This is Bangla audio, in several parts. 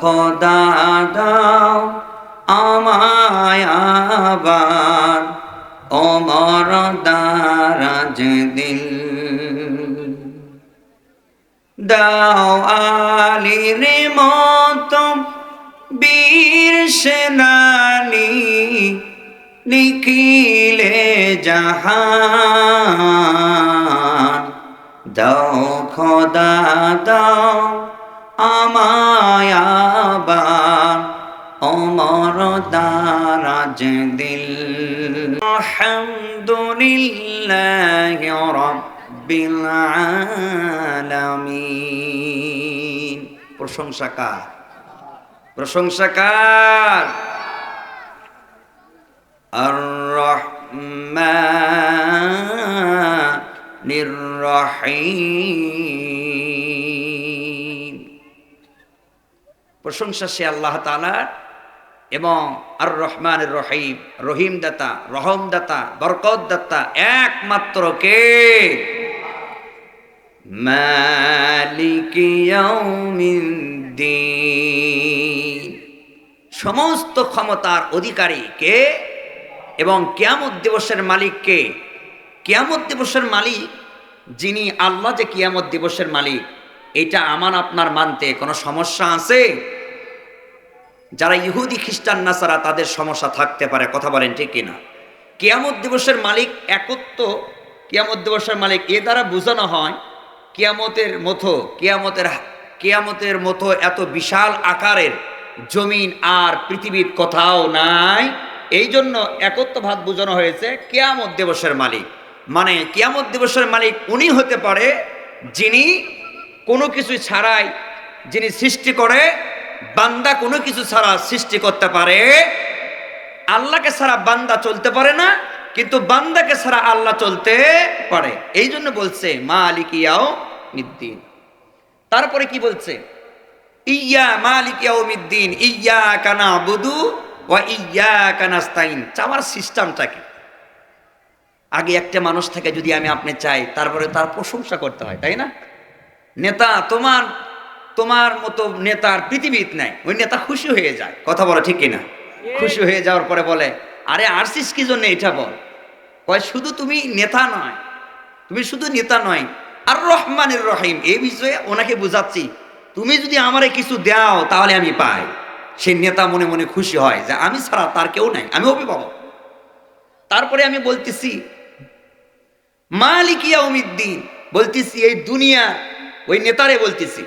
খোদা দাও আমায় আবার ওমর দারাজ দিল, দাও আলীর মতো বীর সেনানী নিখিলে জাহান, দাও খোদা দাও আমায় আবার ওমর দারাজ দিল। আলহামদুলিল্লাহি রাব্বিল আলামিন। প্রশংসা কার? প্রশংসা কার? আর রহমানির রহিম। প্রশংসা সে আল্লাহ তাআলার এবং আর রহমানির রহিম, রহিম দাতা, রহম দাতা, বরকত দাতা একমাত্র কে? মালিক ইয়াউমিদ্দিন। সমস্ত ক্ষমতার অধিকারী কে এবং কিয়ামত দিবসের মালিক কে? কিয়ামত দিবসের মালিক যিনি আল্লাহ, যে কিয়ামত দিবসের মালিক, এটা আমার আপনার মানতে কোনো সমস্যা আছে? যারা ইহুদি খ্রিস্টান নাসারা তাদের সমস্যা থাকতে পারে, কথা বলেন ঠিক কিনা? কিয়ামত দিবসের মালিক একত্ব, কিয়ামত দিবসের মালিক এ দ্বারা বোঝানো হয় কিয়ামতের মতো এত বিশাল আকারের জমিন আর পৃথিবীর কোথাও নাই। এই জন্য একত্বভাব বোঝানো হয়েছে কিয়ামত দিবসের মালিক। মানে কিয়ামত দিবসের মালিক উনি হতে পারে যিনি কোনো কিছু ছাড়াই, যিনি সৃষ্টি করে, বান্দা কোনো কিছু ছাড়া সৃষ্টি করতে পারে। আল্লাহকে ছাড়া বান্দা চলতে পারে না, কিন্তু বান্দাকে ছাড়া আল্লাহ চলতে পারে। এই জন্য বলছে মালিক ইয়াউমিদ্দিন। তারপরে কি বলছে? ইয়া মালিক ইয়াউমিদ্দিন ইয়্যাকা না'বুদু ওয়া ইয়্যাকা নাস্তাইন। চাওয়ার সিস্টেমটা কি? আগে একটা মানুষ থেকে যদি আমি আপনি চাই, তারপরে তার প্রশংসা করতে হয়, তাই না? নেতা, তোমার মতো নেতার পৃথিবীতে নাই। ওই নেতা খুশি হয়ে যায়, কথা বলে ঠিক কিনা? খুশি হয়ে যাওয়ার পরে বলে, আরে আসছিস কি জন্য এটা বল। কয় শুধু তুমি নেতা নয়, তুমি শুধু নেতা নয়, আর রহমানির রহিম। এই বিষয়ে ওনাকে বুঝাচ্ছি, তুমি যদি আমারে কিছু দাও তাহলে আমি পাই। সেই নেতা মনে মনে খুশি হয় যে আমি ছাড়া তার কেউ নাই, আমি অভিভাবক। তারপরে আমি বলতেছি মালিক ইয়াউমিদ্দিন, বলতেছি এই দুনিয়া, ওই নেতারে বলতেছি,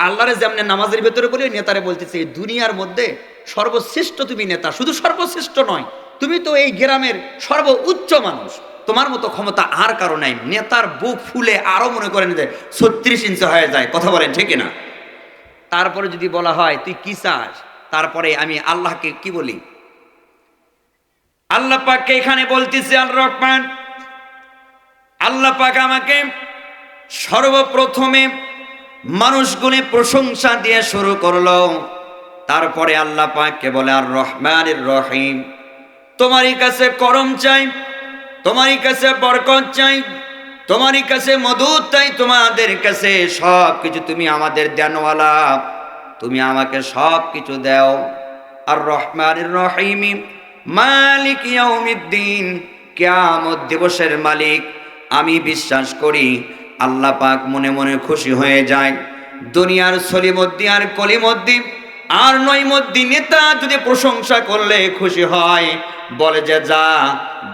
আল্লাহরে যেমন নামাজের ভেতরে বলি, ওই নেতারে বলতেছি এই দুনিয়ার মধ্যে সর্বশ্রেষ্ঠ তুমি নেতা। শুধু সর্বশ্রেষ্ঠ নয়, তুমি তো এই গ্রামের সর্বোচ্চ মানুষ, তোমার মতো ক্ষমতা আর কারো নাই। নেতার বুক ফুলে আরো মনে করেন যে 36 ইঞ্চি হয়ে যায়, কথা বলেন ঠিক না? তারপরে যদি বলা হয় তুই কি চাস, তারপরে আমি আল্লাহকে কি বলি? আল্লাহ পাককে এখানে বলতেছি আল রহমান। আল্লাহ পাক আমাকে সর্বপ্রথমে মানুষগুলি প্রশংসা দিয়ে শুরু করলো, তারপরে আল্লাহ পাককে বলে আর রহমানির রহিম। তোমারই কাছে করম চাই, তোমারই কাছে বরকত চাই, তোমারই কাছে মদদ চাই, তোমাদের কাছে সব কিছু। তুমি আমাদের দেনওয়ালা, তুমি আমাকে সব কিছু দাও। আর রহমানির রহিম মালিক ইয়াউমিদ্দিন, কিয়ামত দিবসের মালিক। আমি বিশ্বাস করি আল্লাহ পাক মনে মনে খুশি হয়ে যায়। দুনিয়ার সলিমদ্দি আর কলিমদ্দি আর নইমদ্দি নেতা যদি প্রশংসা করলে খুশি হয়, বলে যে যা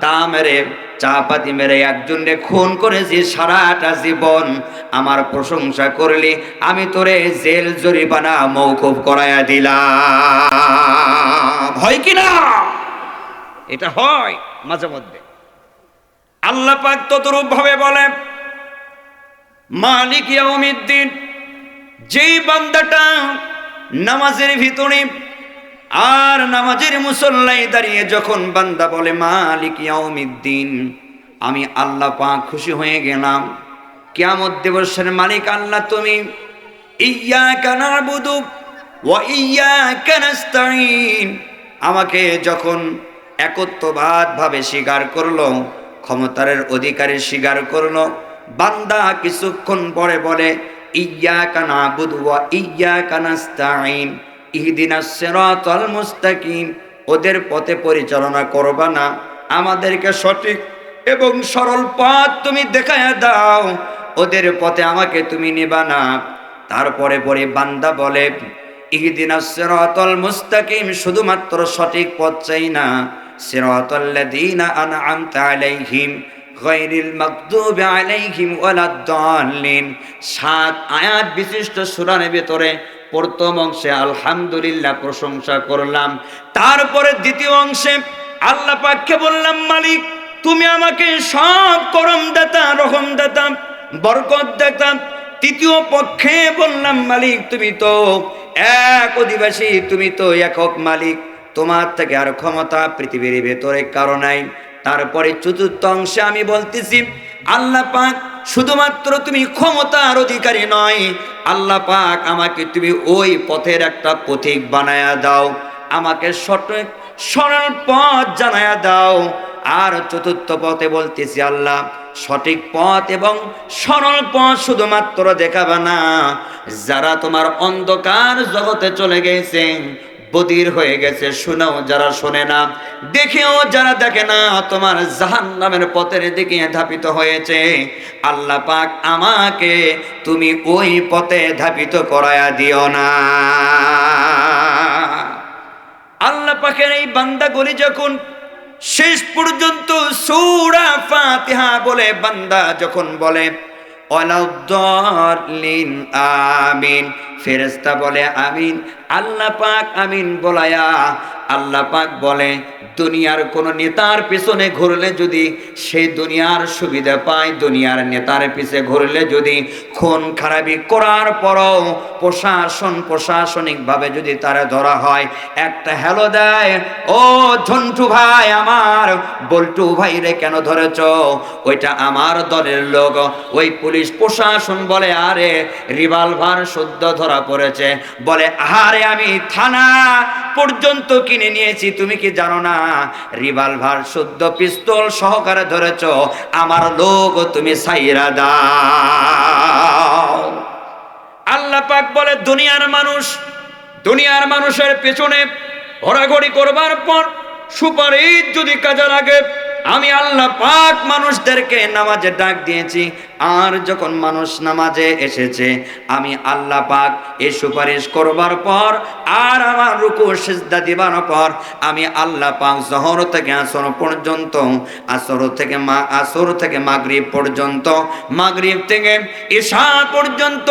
দাম মেরে চাপাতি মেরে একজনকে খুন করেছি, সারাটা জীবন আমার প্রশংসা করলি, আমি তোরে জেল জরিমানা মওকুফ করায়া দিলাম। হয় কি না? এটা হয় মাঝে মধ্যে। আল্লাহ পাক ততরূপ ভাবে বলে মালিক ইয়াউমিদ্দিন, যেই বান্দাটা নামাজের ভিতরে আর নামাজের মুসল্লায় দাঁড়িয়ে যখন বান্দা বলে মালিক ইয়াউমিদ্দিন, আমি আল্লাহ পাক খুশি হয়ে গেলাম। কিয়ামত দিবসের মালিক আল্লাহ তুমি। ইয়্যাকা না'বুদু ওয়া ইয়্যাকা নাস্তাইন, আমাকে যখন একত্ববাদ ভাবে স্বীকার করলো, ক্ষমতার অধিকারী স্বীকার করলো, বান্দা কিছুক্ষণ পরে বলে ইয়্যাকা না'বুদু ওয়া ইয়্যাকা নাস্তাঈন ইহদিনাস সিরাতাল মুস্তাকিম, ওদের পথে পরিচালনা করবা না, আমাদেরকে সঠিক এবং সরল পথ তুমি দেখায়া দাও, ওদের পথে আমাকে তুমি নেবা না। তারপরে পরে বান্দা বলে ইহদিনাস সিরাতাল মুস্তাকিম, শুধুমাত্র সঠিক পথ চাই না, সিরাতাল্লাযীনা আন'আমতা আলাইহিম গায়রিল মাগদুবি আলাইহিম ওয়ালাদ-দাল্লিন। 7 আয়াত বিশিষ্ট সূরার ভিতরে প্রথম অংশে আলহামদুলিল্লাহ প্রশংসা করলাম, তারপরে দ্বিতীয় অংশে আল্লাহ পাককে বললাম মালিক তুমি আমাকে সব করম দাতা, রহম দাতা, বরকত দাতা। তৃতীয় পক্ষে বললাম মালিক তুমি তো এক অধিবাসী, তুমি তো একক মালিক, তোমার থেকে আর ক্ষমতা পৃথিবীর ভেতরে কারো নাই। তারপরে চতুর্থ অংশে আমি বলতেছি আল্লাহ পাক শুধুমাত্র তুমি ক্ষমতার অধিকারী নয়, আল্লাহ পাক আমাকে তুমি ওই পথের একটা পথিক বানায়া দাও, আমাকে সঠিক সরল পথ জানায়া দাও। আর চতুর্থ পথে বলতেছি আল্লাহ সঠিক পথ এবং সরল পথ শুধুমাত্র দেখাবে না, যারা তোমার অন্ধকার জগতে চলে গেছে, বধির হয়ে গেছে, শুনেও যারা শোনে না, দেখেও যারা দেখে না, তোমার জাহান্নামের পথের দিকে ধাপিত হয়েছে, আল্লাহ পাক আমাকে তুমি ওই পথে ধাপিত করায়া দিও না। আল্লাহ পাকের এই বান্দাগুলি যখন শেষ পর্যন্ত সূরা ফাতিহা বলে বান্দা যখন বলে ওয়ালাদ-দাল্লিন আমিন, ফেরেশতা বলে আমিন, আল্লাহ পাক আমিন বলায়া আল্লাহ পাক বলে দুনিয়ার কোন নেতার পিছনে ঘুরলে যদি সে দুনিয়ার সুবিধা পায়, দুনিয়ার নেতার পিছে ঘুরলে যদি খুন খারাপি করার পরও প্রশাসনিকভাবে যদি তারা ধরা হয়, একটা হ্যালো দেয়, ও ঝন্টু ভাই আমার, বল্টু ভাই রে কেন ধরেছ, ওইটা আমার দলের লোক। ওই পুলিশ প্রশাসন বলে আরে রিভলভার শুদ্ধ ধরা পড়েছে, বলে আরে আমি থানা পর্যন্ত কিনে নিয়েছি, তুমি কি জানো না রিভলভার শুদ্ধ পিস্তল সহকারে ধরেছ, আমার লোক তুমি ছাইরা দাও। আল্লাহ পাক বলে দুনিয়ার মানুষের পেছনে ঘোরাঘুরি করবার পর সুপারিশ যদি কাজে লাগে, আমি আল্লাহ পাক মানুষদেরকে নামাজে ডাক দিয়েছি, আর যখন মানুষ নামাজে এসেছে আমি আল্লাহ পাক এই সুপারিশ করবার পর আর আমার রুকু সিজদা দিবার পর আমি আল্লাহ পাক জোহর থেকে আসর পর্যন্ত, আসর থেকে মাগরিব পর্যন্ত, মাগরিব থেকে ঈশা পর্যন্ত,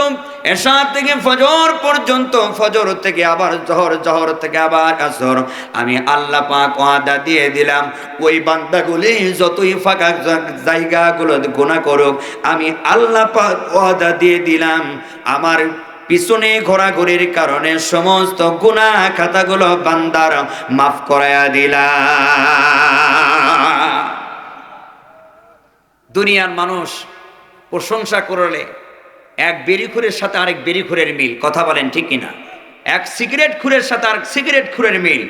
ঈশা থেকে ফজর পর্যন্ত, ফজর থেকে আবার জোহর, জোহর থেকে আবার আসর, আমি আল্লাহ পাক ওয়াদা দিয়ে দিলাম ওই বান্দাগুলি যতই ফাঁকা জায়গাগুলো গুনাহ করুক, আমি আল্লাহ পাক ওয়াদা দিয়ে দিলাম আমার পিছনে ঘোরাঘুরির কারণে সমস্ত গুনাহ খাতাগুলো বান্দার মাফ করায়া দিলাম। দুনিয়ার মানুষ প্রশংসা করলে এক বেরিখুরের সাথে আরেক বেরিখুরের মিল, কথা বলেন ঠিক কিনা? এক সিগারেট খুরের সাথে আরেক সিগারেট খুরের মিল,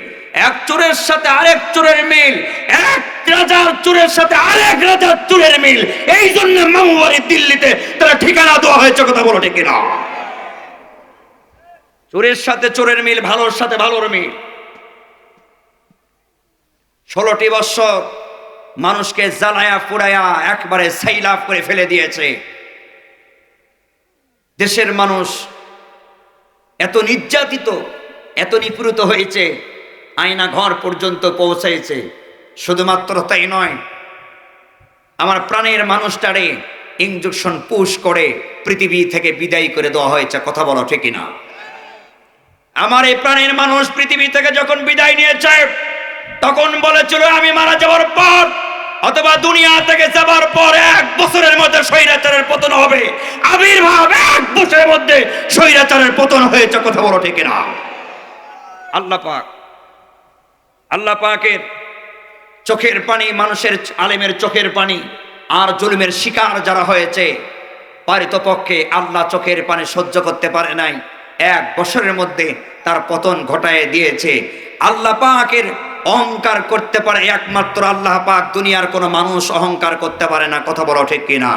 এক চোরের সাথে আরেক চোরের মিল, এক রাজার চোরের সাথে আরেক রাজার চোরের মিল। এই জন্য মামুবাড়ি দিল্লিতে তারা ঠিকানা দেওয়া হয়েছে, কথা বলো ঠিক কিনা? চোরের সাথে চোরের মিল, ভালোর সাথে ভালোর মিল। 16টি বৎসর মানুষকে জ্বালায়া পুড়ায়া একবারে সাইলাফ করে ফেলে দিয়েছে। দেশের মানুষ এত নির্যাতিত, এত নিপীড়িত হয়েছে, আয়না ঘর পর্যন্ত পৌঁছেছে। শুধুমাত্র তাই নয়, আমার প্রাণের মানুষটারে ইনজেকশন পুশ করে পৃথিবী থেকে বিদায় করে দেওয়া হয়েছে, কথা বলো ঠিক কিনা? আমার এই প্রাণের মানুষ পৃথিবী থেকে যখন বিদায় নিয়েছে তখন বলেছিল আমি মারা যাওয়ার পর অথবা দুনিয়া থেকে যাবার পর 1 বছরের মধ্যে স্বৈরাচারের পতন হবে। আবির্ভাব 1 বছরের মধ্যে স্বৈরাচারের পতন হয়েছে, কথা বলো ঠিক কিনা? আল্লাহ পাকের চোখের পানি, মানুষের আলেমের চোখের পানি আর জুলুমের শিকার যারা হয়েছে, পারিতপক্ষে আল্লাহ চোখের পানি সহ্য করতে পারে নাই, 1 বছরের মধ্যে তার পতন ঘটায় দিয়েছে। আল্লাহ পাকের অহংকার করতে পারে একমাত্র আল্লাহ পাক, দুনিয়ার কোনো মানুষ অহংকার করতে পারে না, কথা বলো ঠিক কিনা?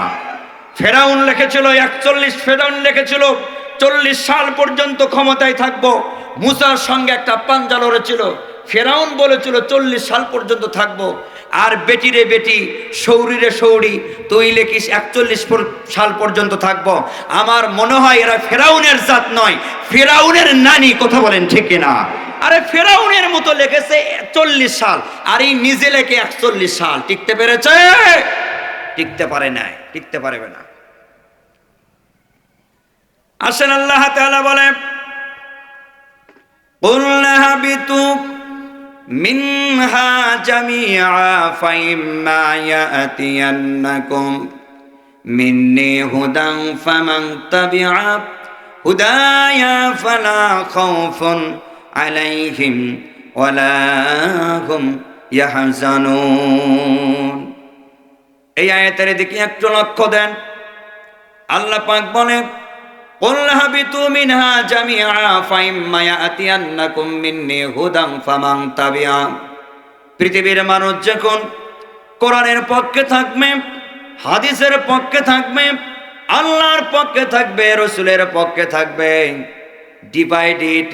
ফেরাউন লিখেছিল 41, ফেরাউন লিখেছিল 40 সাল পর্যন্ত ক্ষমতায় থাকবো। মুসার সঙ্গে একটা পাঞ্জা লড়েছিল, ফেরাউন বলেছিল 40 সাল পর্যন্ত থাকবো। আর বেটি রে বেটি, সৌরি রে সৌরি, তুই লেখিস 41 সাল পর্যন্ত থাকবো। আমার মনে হয় এরা ফেরাউনের জাত নয়, ফেরাউনের নানি। কথা বলেন ঠিক কিনা? আরে ফেরাউনের মতো লিখেছে 40 সাল, আর এই নিজে লেখে 41 সাল। টিকতে পেরেছে? টিকতে পারে নাই, টিকতে পারবে না। আসেন আল্লাহ তাআলা বলে, কুল হাবিতু মিনহা জামিআ ফাইম্মা ইয়াতিয়ান্নাকুম মিন্নি হুদান ফামান তাবিআ হুদায়া ফালা খাউফুন আলাইহিম ওয়ালা হুম ইয়াহজানুন। এই আয়াতের দিকে একটু লক্ষ্য দেন। আল্লাহ পাক বলে, কুল হাবিতু মিনহা জামিআ ফাইম্মা ইয়াতিয়ান্নাকুম মিন্নি হুদান ফামান তাবিআ। পৃথিবীর মানুষ যখন কোরআনের পক্ষে থাকবে, হাদিসের পক্ষে থাকবে, আল্লাহর পক্ষে থাকবে, রাসূলের পক্ষে থাকবে, ডিভাইডেড,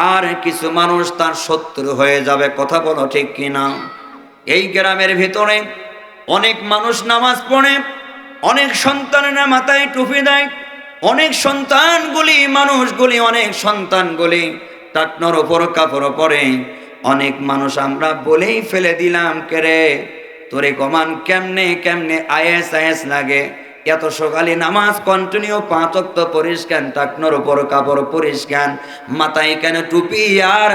আর কিছু মানুষ তার শত্রু হয়ে যাবে। কথা বলো ঠিক কিনা? এই গ্রামের ভিতরে অনেক মানুষ নামাজ পড়ে, অনেক সন্তানেরা মাথায় টুপি দেয়, অনেক সন্তানগুলি, মানুষগুলি, অনেক সন্তানগুলি টাকনোর ওপর কাপড় পরে। অনেক মানুষ আমরা বলেই ফেলে দিলাম, কেরে তোরে কমান কেমনে কেমনে আয়েস আয়েস লাগে, এত সকালে নামাজ কন্টিনিউ 5 ওয়াক্ত পরিষ্কার, টাকনোর ওপর কাপড় পরিষ্কার, মাথায় কেন টুপি আর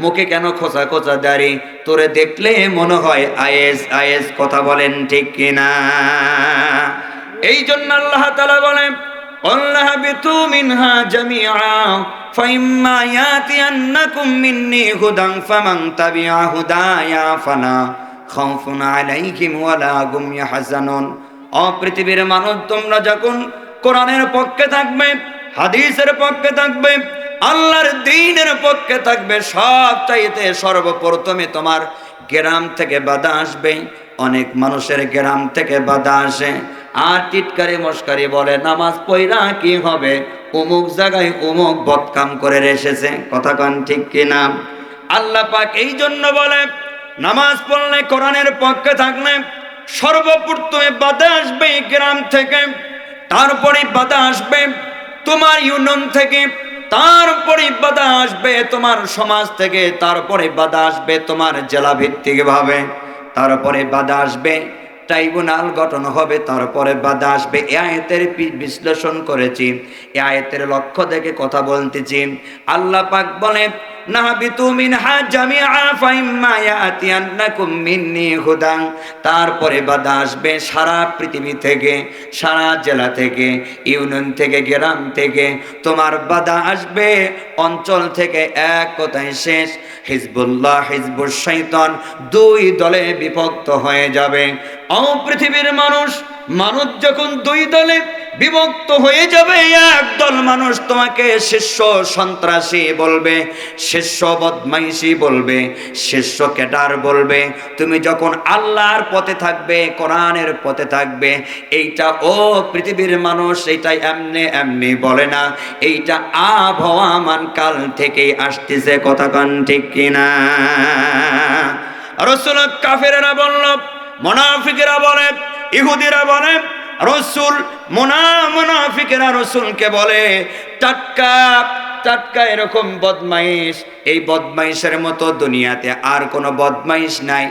মুখে কেন খোঁচা খোঁচা দাড়ি, তোরে দেখলে মনে হয় আয়েস আয়েস। কথা বলেন ঠিক কিনা? এই জন্য আল্লাহ তাআলা বলেন, কুল হাবিতু মিনহা জামিআ ফাইম্মা ইয়াতিয়ান্নাকুম মিন্নি হুদান ফামান তাবিআ হুদায়া ফালা খাউফুন আলাইহিম ওয়ালা হুম ইয়াহজানুন। ও পৃথিবীর মানুষ, তোমরা যখন কোরআনের পক্ষে থাকবে, হাদিসের পক্ষে থাকবে, আল্লাহর দ্বীনের পক্ষে থাকবে, সব চাইতে সর্বপ্রথমে তোমার গ্রাম থেকে বাধা আসবে। অনেক মানুষের গ্রাম থেকে বাধা আসে, আর টিটকারি মস্কারি বলে নামাজ পড়া কি হবে, অমুক জায়গায় অমুক বদকাম করে এসেছে। কথা কন ঠিক কিনা? আল্লাহ পাক এই জন্য বলে, নামাজ পড়লে, কোরআনের পক্ষে থাকলে সর্বপ্রথমে বাধা আসবে গ্রাম থেকে, তারপরে বাধা আসবে তোমার ইউনিয়ন থেকে, তারপরে বাধা আসবে তোমার সমাজ থেকে, তারপরে বাধা আসবে তোমার জেলা ভিত্তিক ভাবে, তারপরে বাধা আসবে ট্রাইব্যুনাল গঠন হবে, তারপরে বাধা আসবে। এই আয়াতের বিশ্লেষণ করেছি, এই আয়াতের লক্ষ্য দেখে কথা বলতেছি। আল্লাহ পাক বলে, নাহাবিতু মিনহা জামিআ ফাইম্মা ইয়াতিয়ান্নাকুম মিন্নি হুদান। তারপরে বাধা আসবে সারা পৃথিবী থেকে, সারা জেলা থেকে, ইউনিয়ন থেকে, গ্রাম থেকে, তোমার বাধা আসবে অঞ্চল থেকে। এক কথায় শেষ, হিজবুল্লাহ হিজবুশ শয়তান 2 দলে বিভক্ত হয়ে যাবে। ও পৃথিবীর মানুষ, মানুষ যখন 2 দলে বিভক্ত হয়ে যাবে, এক দল মানুষ তোমাকে শিষ্য সন্ত্রাসী বলবে, শিষ্য বদমাইশি বলবে, শিষ্য ক্যাডার বলবে। তুমি যখন আল্লাহর পথে থাকবে, কোরআনের পথে থাকবে, এইটা ও পৃথিবীর মানুষ এইটা এমনি এমনি বলে না, এইটা আবহাওয়ামান কাল থেকেই আসতেছে। কথা কন ঠিক কিনা? রাসূল কাফেররা বলল, মুনাফিকরা বলে, ইহুদিরা বলে, রাসূল মুনাফিকরা রাসূলকে বলে টাটকা টাটকা এরকম বদমাইশ, এই বদমাইশের মতো দুনিয়াতে আর কোনো বদমাইশ নাই।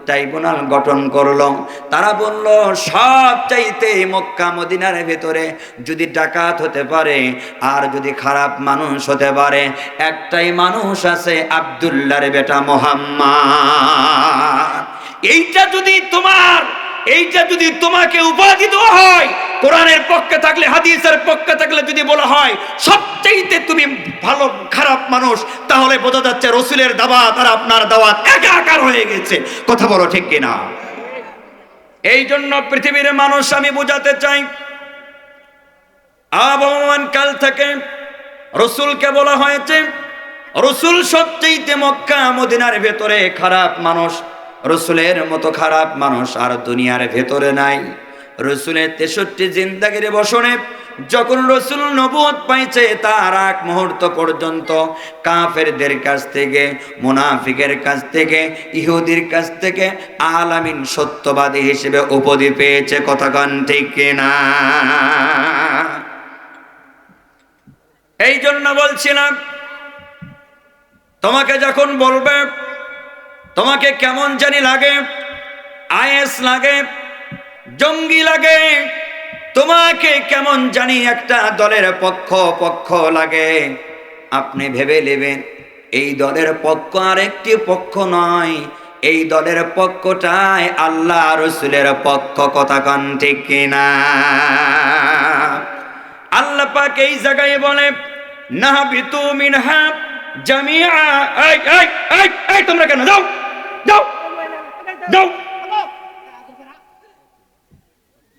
ট্রাইব্যুনাল গঠন করলো। তারা বলল, সব চাইতে মক্কা মদিনার ভেতরে যদি ডাকাত হতে পারে আর যদি খারাপ মানুষ হতে পারে, একটাই মানুষ আছে, আব্দুল্লাহর বেটা মুহাম্মদ। এইটা যদি তোমাকে উপাধি দেওয়া হয়, কোরআনের পক্ষে থাকলে, হাদিসের পক্ষে থাকলে যদি বলা হয় সবচাইতে তুমি ভালো খারাপ মানুষ, তাহলে বোঝা যাচ্ছে রাসূলের দাওয়াত আর আপনার দাওয়াত একাকার হয়ে গেছে। কথা বলো ঠিক কিনা? এই জন্য পৃথিবীর মানুষ আমি বোঝাতে চাই, আবহমান কাল থেকে রাসূলকে বলা হয়েছে, রাসূল সবচাইতে মক্কা মদিনার ভেতরে খারাপ মানুষ, রাসূলের মতো খারাপ মানুষ আর দুনিয়ার ভেতরে নাই। রসুলের 63 জিন্দাগির বছরে যখন রসুল নবুয়ত পাইছে, তার আগ মুহূর্ত পর্যন্ত কাফেরদের কাছ থেকে, মুনাফিকের কাছ থেকে, ইহুদির কাছ থেকে আলামিন সত্যবাদী হিসেবে উপাধি পেয়েছে। কথা কন ঠিক কিনা? এই জন্য বলছিলাম, তোমাকে যখন বলবে তোমাকে কেমন জানি লাগে, আইএস লাগে, জঙ্গি লাগে, তোমাকে কেমন জানি একটা দলের পক্ষ লাগে, আপনি ভেবে নেবেন এই দলের পক্ষ আর একটি পক্ষ নয়, এই দলের পক্ষটাই আল্লাহ রসুলের পক্ষ। কথা কন ঠিক কিনা? আল্লাহ পাক এই জায়গায় বলে, নাহবিতু মিনহা জামিআ। এই তোমরা কেন যাও যাও যাও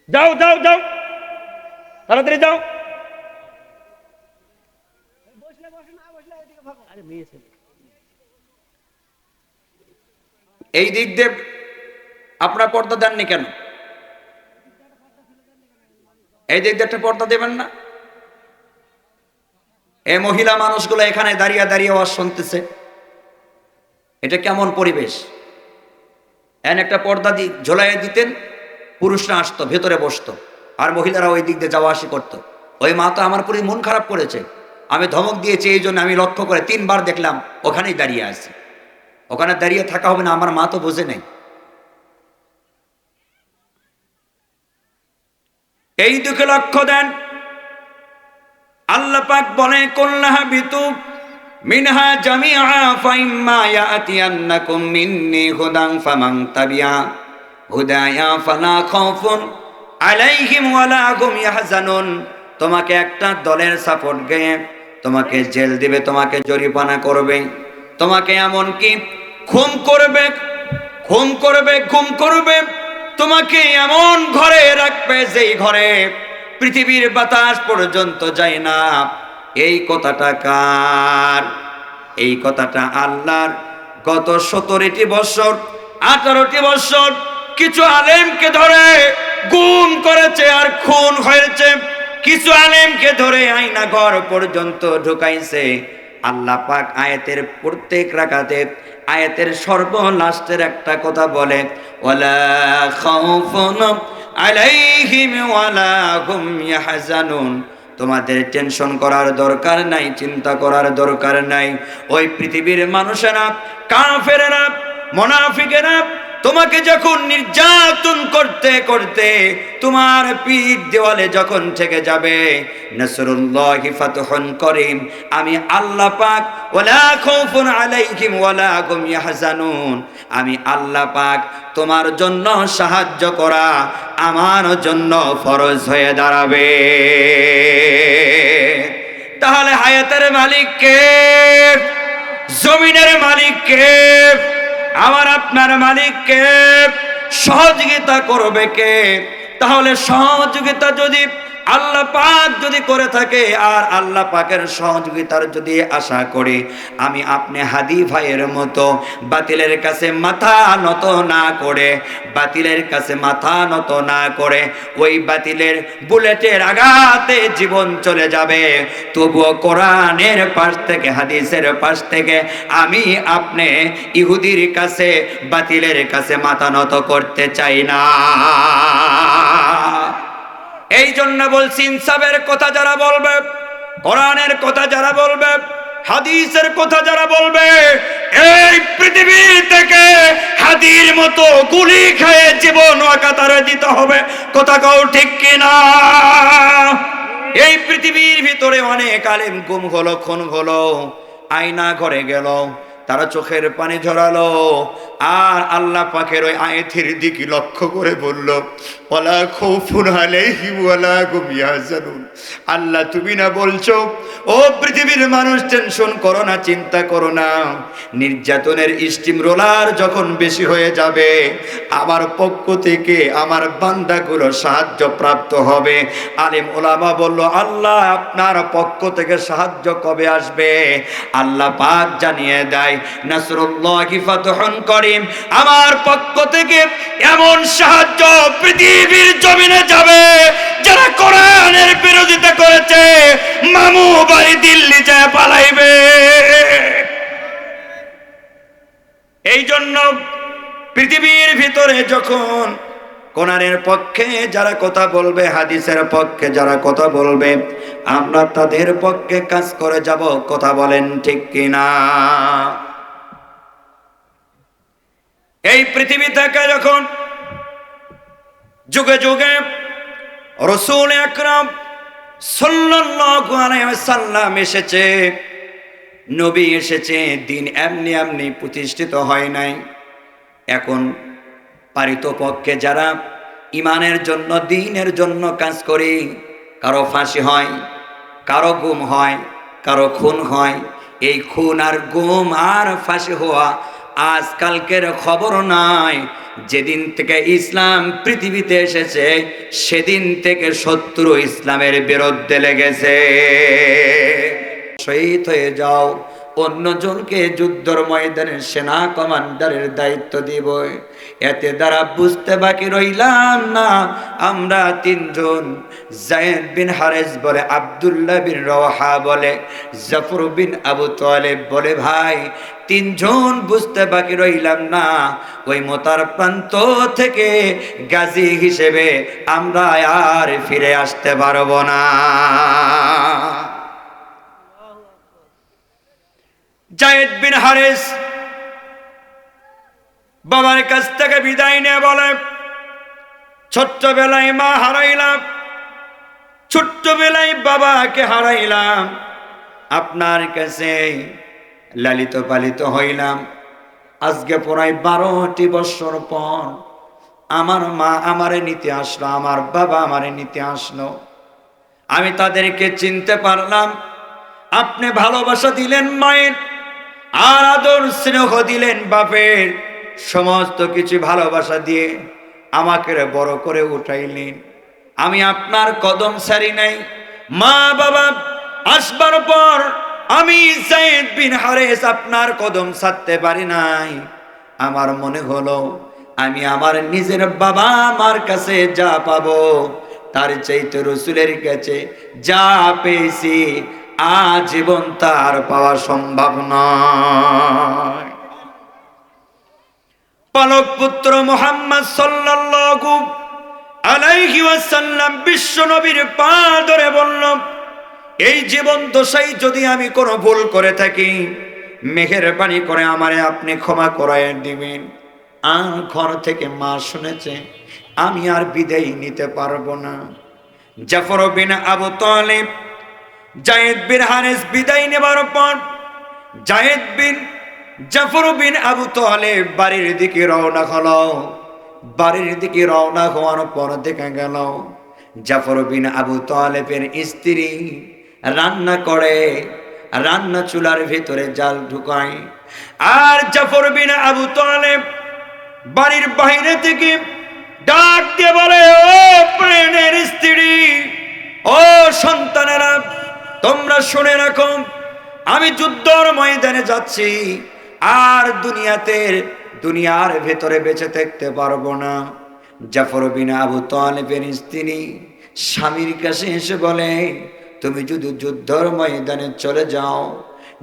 যাও যাও যাও, তাড়াতাড়ি যাও। এই দিক দিয়ে আপনারা পর্দা দেননি কেন? এই দিক দিয়ে একটা পর্দা দেবেন না? এই মহিলা মানুষগুলো এখানে দাঁড়িয়ে দাঁড়িয়ে আওয়াজ শুনতেছে, এটা কেমন পরিবেশ? একটা পর্দা ঝোলাইয়ে দিতেন, পুরুষরা আসতো, ভেতরে বসতো, আর মহিলারা ওই দিক দিয়ে যাওয়া আসি করতো। ওই মা তো আমার পুরো মন খারাপ করেছে, আমি ধমক দিয়েছি, এই জন্য আমি লক্ষ্য করে 3 বার দেখলাম ওখানেই দাঁড়িয়ে আছে। ওখানে দাঁড়িয়ে থাকা হবে না, আমার মা তো বোঝে নাই। এই দিকে লক্ষ্য দেন। আল্লাহ পাক বলে, কুল্লাহা বিতু মিনহা জামিআ ফাইম্মা ইয়াতিয়ান্নাকুম মিন্নি হুদান ফামান তাবিআ হুদায়া ফালা খাউফুন আলাইহিম ওয়ালা হুম ইয়াহজানুন। তোমাকে একটা দলের সাপোর্ট দিয়ে তোমাকে জেল দিবে, তোমাকে জরিমানা করবে, তোমাকে এমন কি খুন করবে, তোমাকে এমন ঘরে রাখবে যেই ঘরে পৃথিবীর বাতাস পর্যন্ত যায় না। এই কথাটা কার? এই কথাটা আল্লাহর। গত 17টি বছর 18টি বছর কিছু আলেমকে ধরে গুম করেছে আর খুন হয়েছে, কিছু আলেমকে ধরে আয়না ঘর পর্যন্ত ঢুকাইছে। আল্লাহ পাক আয়াতের প্রত্যেক রাকাতে আয়াতের সর্বলাস্টের একটা কথা বলে, ওয়ালা খাউফুন আলাইহিম ওয়ালা হুম ইয়াহজানুন। তোমাদের টেনশন করার দরকার নাই, চিন্তা করার দরকার নাই। ওই পৃথিবীর মানুষেরা, কাফেরেরা, মুনাফিকেরা তোমাকে যখন নির্যাতন করতে করতে তোমার পিঠ দেওয়ালে যখন ঠেকে যাবে, নাসরুল্লাহি ফাতহুন করিম, আমি আল্লাহ পাক ওয়ালা খাউফুন আলাইহিম ওয়ালা হুম ইয়াহজানুন, আমি আল্লাহ পাক তোমার জন্য সাহায্য করা আমার জন্য ফরজ হয়ে দাঁড়াবে। তাহলে হায়াতের মালিক কে? জমিনের মালিক কে? আমার আপনার মালিক কে? সহযোগিতা করবে কে? তাহলে সহযোগিতা যদি আল্লাহ পাক যদি করে থাকে, আর আল্লাহ পাকের সহযোগিতার যদি আশা করি, আমি আপনি হাদি ভাইয়ের মতো বাতিলের কাছে মাথা নত না করে, বাতিলের কাছে মাথা নত না করে ওই বাতিলের বুলেটের আঘাতে জীবন চলে যাবে, তবুও কোরআনের পাশ থেকে, হাদিসের পাশ থেকে আমি আপনি ইহুদির কাছে, বাতিলের কাছে মাথা নত করতে চাই না। এই জন্য বলছি, ইনসাফের কথা যারা বলবে, কোরআনের কথা যারা বলবে, হাদিসের কথা যারা বলবে, এই পৃথিবী থেকে হাদির মতো গুলি খেয়ে জীবন ওয়াকাতারে দিতে হবে। কথা কও ঠিক কিনা? এই পৃথিবীর ভিতরে অনেক আলেম গুম হলো, খুন হলো, আয়না ঘরে গেল, তারা চোখের পানি ঝরালো, আর আল্লাহ পাকের ওই আয়াতের দিকে লক্ষ্য করে বলল, ওয়ালা খাউফুন আলাইহিম ওয়ালা হুম ইয়াহজানুন। আল্লাহ তুমি না বলছো ও পৃথিবীর মানুষ টেনশন করো না, চিন্তা করো না, নির্যাতনের স্টিম রোলার যখন বেশি হয়ে যাবে আমার পক্ষ থেকে আমার বান্দাগুলো সাহায্য প্রাপ্ত হবে। আলেম ওলামা বলল, আল্লাহ আপনার পক্ষ থেকে সাহায্য কবে আসবে? আল্লাহ পাক জানিয়ে দেয়, নাসরুল্লাহি ফাতহুন করিম, করি, আমার পক্ষ থেকে এমন সাহায্য পৃথিবীর জমিনে যাবে, যারা কোরআনের বিরোধিতা করেছে মামু বাড়ি দিল্লি যায় পালাইবে। এই জন্য পৃথিবীর ভিতরে যখন কোরআনের পক্ষে যারা কথা বলবে, হাদিসের পক্ষে যারা কথা বলবে, আমরা তাদের পক্ষে কাজ করে যাব। কথা বলেন ঠিক কিনা? এই পৃথিবী থেকে যখন যুগে যুগে রাসূল আকরাম সাল্লাল্লাহু আলাইহি ওয়াসাল্লাম এসেছে, নবী এসেছে, দিন এমনি এমনি প্রতিষ্ঠিত হয় নাই। এখন পারিতপক্ষে যারা ইমানের জন্য, দ্বীনের জন্য কাজ করি, কারো ফাঁসি হয়, কারো গুম হয়, কারো খুন হয়। এই খুন আর গুম আর ফাঁসি হওয়া আজকালকের খবর নাই। যেদিন থেকে ইসলাম পৃথিবীতে এসেছে সেদিন থেকে শত্রু ইসলামের বিরুদ্ধে লেগেছে। শহীদ হয়ে যাও, অন্যজনকে যুদ্ধের ময়দানে সেনা কমান্ডারের দায়িত্ব দিব। এতে দ্বারা বুঝতে বাকি রইলাম না, আমরা তিনজন, যায়েদ বিন হারেস বলে, আব্দুল্লাহ বিন রওয়াহা বলে, জাফর বিন আবু তালেব বলে, ভাই তিনজন বুঝতে বাকি রইলাম না, ওই মোতার প্রান্ত থেকে গাজী হিসেবে আমরা আর ফিরে আসতে পারবো না। যায়েদ বিন হারেস বাবার কাছ থেকে বিদায় নিয়ে বলে, ছোট্টবেলায় মা হারাইলাম, ছোট্টবেলায় বাবাকে হারাইলাম, আপনার কাছে লালিত পালিত হইলাম। আজকে প্রায় 12টি বছর পর আমার মা আমারে নিতে আসলো, আমার বাবা আমারে নিতে আসলো। আমি তাদেরকে চিনতে পারলাম। আপনি ভালোবাসা দিলেন মায়ের, আর আদর স্নেহ দিলেন বাপের, সমস্ত কিছু ভালোবাসা দিয়ে আমাকে বড় করে উঠাইলেন। আমি আপনার কদম ছাড়ি নাই। মা বাবা আসবার পর আমি যায়েদ বিন হারেস আপনার কদম ছাড়তে পারি নাই। আমার মনে হলো আমি আমার নিজের বাবা মার কাছে যা পাবো তার চাইতে রাসূলের কাছে যা পেয়েছি আজীবন তার পাওয়া সম্ভব নয়। পালক পুত্র মুহাম্মদ সাল্লাল্লাহু আলাইহি ওয়াসাল্লাম বিশ্ব নবীর পা ধরে বলল, এই জীবন দশায় যদি আমি কোনো ভুল করে থাকি, মেহেরবানি করে আমারে আপনি ক্ষমা করায় দিবেন। আর ঘর থেকে মা শুনেছে আমি আর বিদায় নিতে পারবো না। জাফর বিন আবু তালেব যায়েদ বিন হারেস বিদায় নেবার পর জাফর বিন আবু তালেব বাড়ির দিকে রওনা হলো। বাড়ির দিকে রওনা হওয়ার পর দেখা গেল জাফর বিন আবু তালেবের স্ত্রী রান্না করে, রান্না চুলার ভিতরে জাল ঢুকায়। আর জাফর বিন আবু তালেব বাড়ির বাইরে থেকে ডাক দিয়ে বলে, ও প্রাণের স্ত্রী, ও সন্তানেরা, তোমরা শুনে রাখো, আমি যুদ্ধর ময়দানে যাচ্ছি, আর দুনিয়ার ভেতরে বেঁচে থাকতে পারবো না। জাফর বিন আবু তালেবের স্ত্রী স্বামীর কাছে এসে বলে, তুমি যদি যুদ্ধর ময়দানে চলে যাও,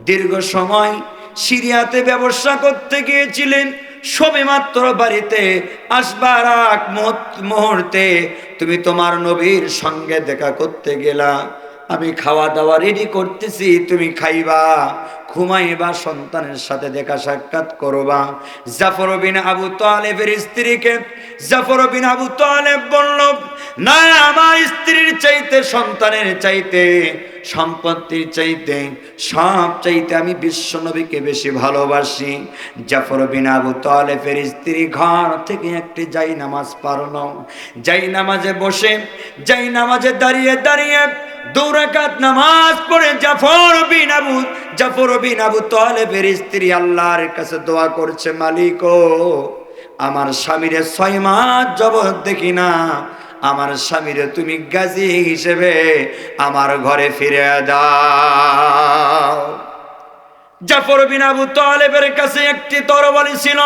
দীর্ঘ সময় সিরিয়াতে ব্যবসা করতে গিয়েছিলেন, সবেমাত্র বাড়িতে আসবার আগ মুহূর্তে তুমি তোমার নবীর সঙ্গে দেখা করতে গেলা, আমি খাওয়া দাওয়া রেডি করতেছি, তুমি খাইবা, ঘুমাইবা, সন্তানের সাথে দেখা সাক্ষাৎ করবা। জাফর বিন আবু তালেবের স্ত্রীকে জাফর বিন আবু তালেব বলল, না, আমার স্ত্রীর চাইতে, সন্তানের চাইতে, সম্পত্তির চাইতে, সব চাইতে আমি বিশ্ব নবীকে বেশি ভালোবাসি। জাফর বিন আবু তালেবের স্ত্রী ঘর থেকে একটি জায়নামাজ পারল। জায়নামাজে বসে, জায়নামাজে দাঁড়িয়ে দাঁড়িয়ে 2 রাকাত নামাজ পড়ে জাফর বিন আবু তালেবের স্ত্রী আল্লাহর কাছে দোয়া করছে, মালিক ও, আমার স্বামীরে 6 মাস যাবত দেখি না, আমার স্বামীরে তুমি গাজী হিসেবে আমার ঘরে ফিরে দাও। জাফর বিন আবু তালেবের কাছে একটি তরবারি ছিল,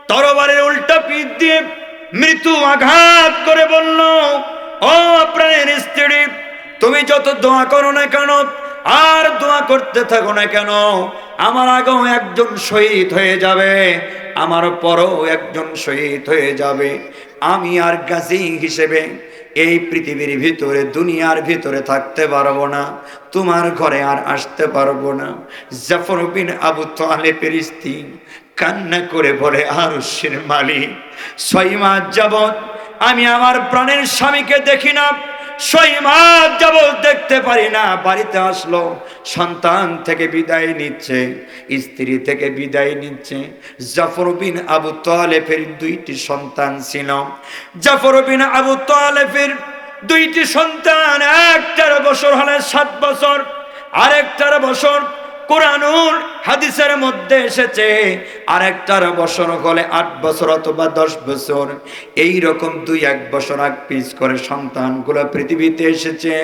তরবারের উল্টা পিঠ দিয়ে মৃত্যু আঘাত করে বলল, ও প্রাণের স্ত্রী, তুমি যত দোয়া করো না কেন আর দোয়া করতে থাকো না কেন, আমার আগেও একজন শহীদ হয়ে যাবে, আমার পরও একজন শহীদ হয়ে যাবে। আমি আর গাজী হিসেবে এই পৃথিবীর ভিতরে, দুনিয়ার ভিতরে থাকতে পারবো না, তোমার ঘরে আর আসতে পারবো না। জাফর বিন আবু তালেবের স্ত্রী কান্না করে বলে, আরশের মালিক, 6 মাস যাবত আমি আমার প্রাণের স্বামীকে দেখি না, 6 মাস যাবত দেখতে পারি না। বাড়িতে আসলো, সন্তান থেকে বিদায় নিচ্ছে, স্ত্রী থেকে বিদায় নিচ্ছে। জাফর বিন আবু তালেবের 2টি সন্তান ছিল। জাফর বিন আবু তালেবের 2টি সন্তান, একটার বছর হলে 7 বছর, আরেকটার বছর কোরআনুল হাদিসের মধ্যে এসেছে আরেকটার বছর হলে 8 বছর অথবা 10 বছর, এই রকম 2-1 বছর আগ পিছ করে সন্তানগুলো পৃথিবীতে এসেছে।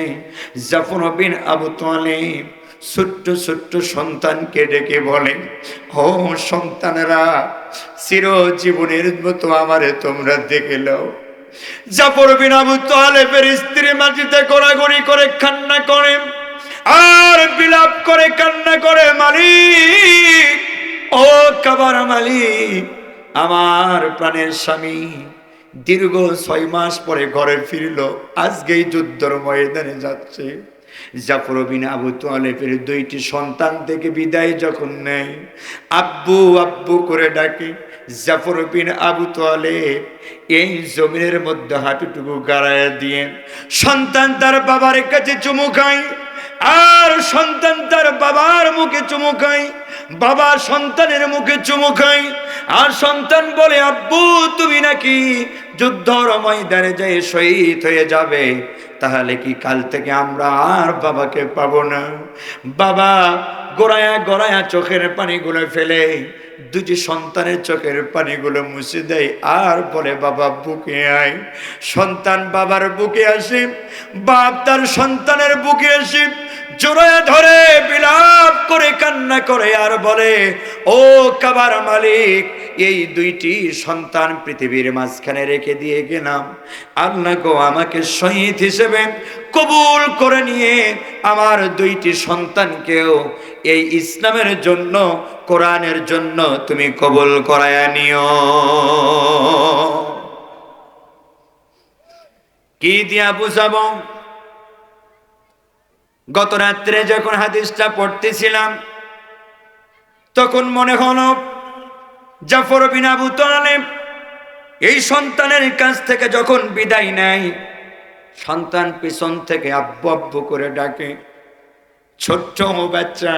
জাফর বিন আবু তালেব ছোট্ট ছোট্ট সন্তানকে ডেকে বলে, ও সন্তানেরা, চিরজীবনের মতো আমারে তোমরা দেখে নাও। জাফর বিন আবু তালেবের স্ত্রী মাটিতে গড়াগড়ি করে কান্না করে আর বিলাপ করে কান্না করে, মালিক, ও কাবার মালিক, আমার প্রাণের স্বামী দীর্ঘ 6 মাস পরে ঘরে ফিরল, আজকেই যুদ্ধের ময়দানে যাচ্ছে। জাফর বিন আবু তালেবের 2টি সন্তান থেকে বিদায় যখন নেয়, আব্বু আব্বু করে ডাকে। জাফর বিন আবু তালেব এই জমিনের মধ্যে হাঁটুটুকু গাড়ায় দিয়ে সন্তান তার বাবার কাছে চুমু খায়, আর সন্তান তার বাবার মুখে চুমু খায়, বাবা সন্তানের মুখে চুমু খায়। আর সন্তান বলে, আব্বু তুমি নাকি যুদ্ধর ময়দানে যেয়ে শহীদ হয়ে যাবে, তাহলে কি কাল থেকে আমরা আর বাবাকে পাবো না? বাবা গড়ায়া গড়ায়া চোখের পানিগুলো ফেলে 2টি সন্তানের চোখের পানিগুলো মুছে দেয় আর বলে, বাবা বুকে আয়। সন্তান বাবার বুকে আসে, বাপ তার সন্তানের বুকে আসে, জড়ায় ধরে বিলাপ করে কান্না করে আর বলে, ও কাবার মালিক, এই 2টি সন্তান পৃথিবীর মাঝখানে রেখে দিয়ে গেলাম, আল্লাহ গো আমাকে শহীদ হিসেবে কবুল করে নিয়ে আমার 2টি সন্তানকেও এই ইসলামের জন্য, কোরআনের জন্য তুমি কবুল করায়া নিও। কি দিয়া বুঝাবো? গত রাত্রে যখন হাদিসটা পড়তেছিলাম তখন মনে হলো জাফর বিন আবু তালেব এই সন্তানের কাছ থেকে যখন বিদায় নেয়, সন্তান পিছন থেকে আব্বু আব্বু করে ডাকে। ছোট্ট বাচ্চা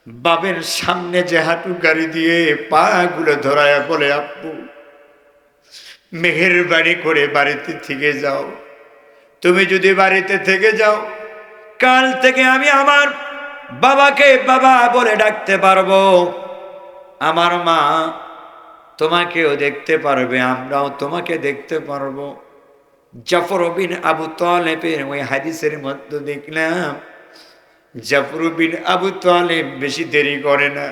বাবের সামনে যে হাঁটু গাড়ি দিয়ে পা গুলো ধরায় বলে, আব্বু মেহেরবানি করে বাড়িতে থেকে যাও, তুমি যদি বাড়িতে থেকে যাও কাল থেকে আমি আমার বাবাকে বাবা বলে ডাকতে পারবো, আমার মা তোমাকেও দেখতে পারবে, আমরাও তোমাকে দেখতে পারবো। জাফর বিন আবু তালেবের ওই হাদিসের মধ্যে দেখলাম জাফর বিন আবু তালেব বেশি দেরি করে না,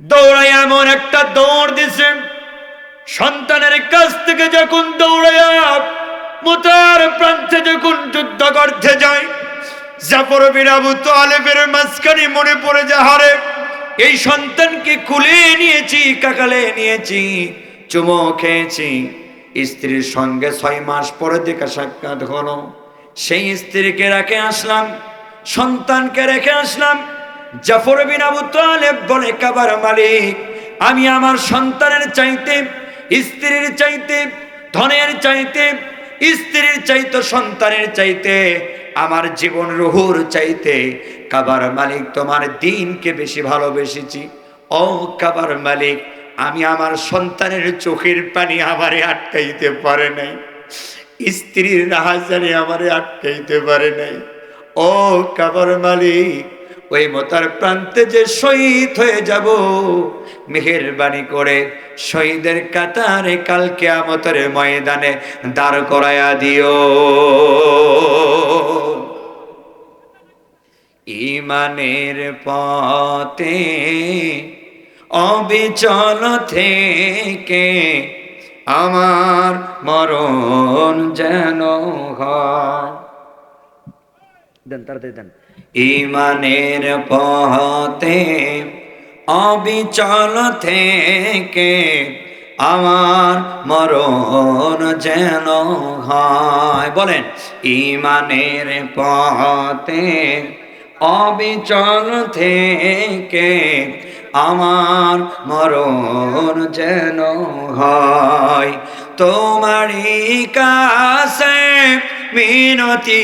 দৌড়ায় এমন একটা দৌড় দিছে, সন্তানের কাছ থেকে যখন দৌড়ায় মুতার প্রান্তে যখন যুদ্ধ করতে যায়, জাফর বিন আবু তালেবের মাঝখানে মনে পড়ে যায়, হারে এই সন্তানকে কুলে নিয়েছি, কাকালে নিয়েছি, চুমো খেয়েছি, স্ত্রীর সঙ্গে 6 মাস পরে দেখা সাক্ষাৎ হলো, সেই স্ত্রীকে রেখে আসলাম, সন্তানকে রেখে আসলাম। জাফর বিন আবু তালেব বলে, কাবার মালিক, আমি আমার সন্তানের চাইতে, স্ত্রীর চাইতে, ধনের চাইতে, স্ত্রীর চাইতে, সন্তানের চাইতে, আমার জীবন রুহুর চাইতে কাবার মালিক তোমার দ্বীনকে বেশি ভালোবেসেছি। ও কাবার মালিক, আমি আমার সন্তানের চোখের পানি আমারে আটকাইতে পারে নাই, স্ত্রীর রাহাজানি আমারে আটকাইতে পারে নাই। ও কাবার মালিক, ওই মতার প্রান্তে যে শহীদ হয়ে যাব, মেহেরবানি করে শহীদের কাতারে কাল কিয়ামতের ময়দানে দাঁড় করায়া দিও। ইমানের পথে অবিচল থেকে আমার মরণ যেন হয়। দেন তাড়াতাড়ি দেন। ঈমানের পথে অবিচল থেকে আমার মরণ যেন হয়। বলেন, ঈমানের পথে অবিচল থেকে আমার মরণ যেন হয়। তোমারই কাছে মিনতি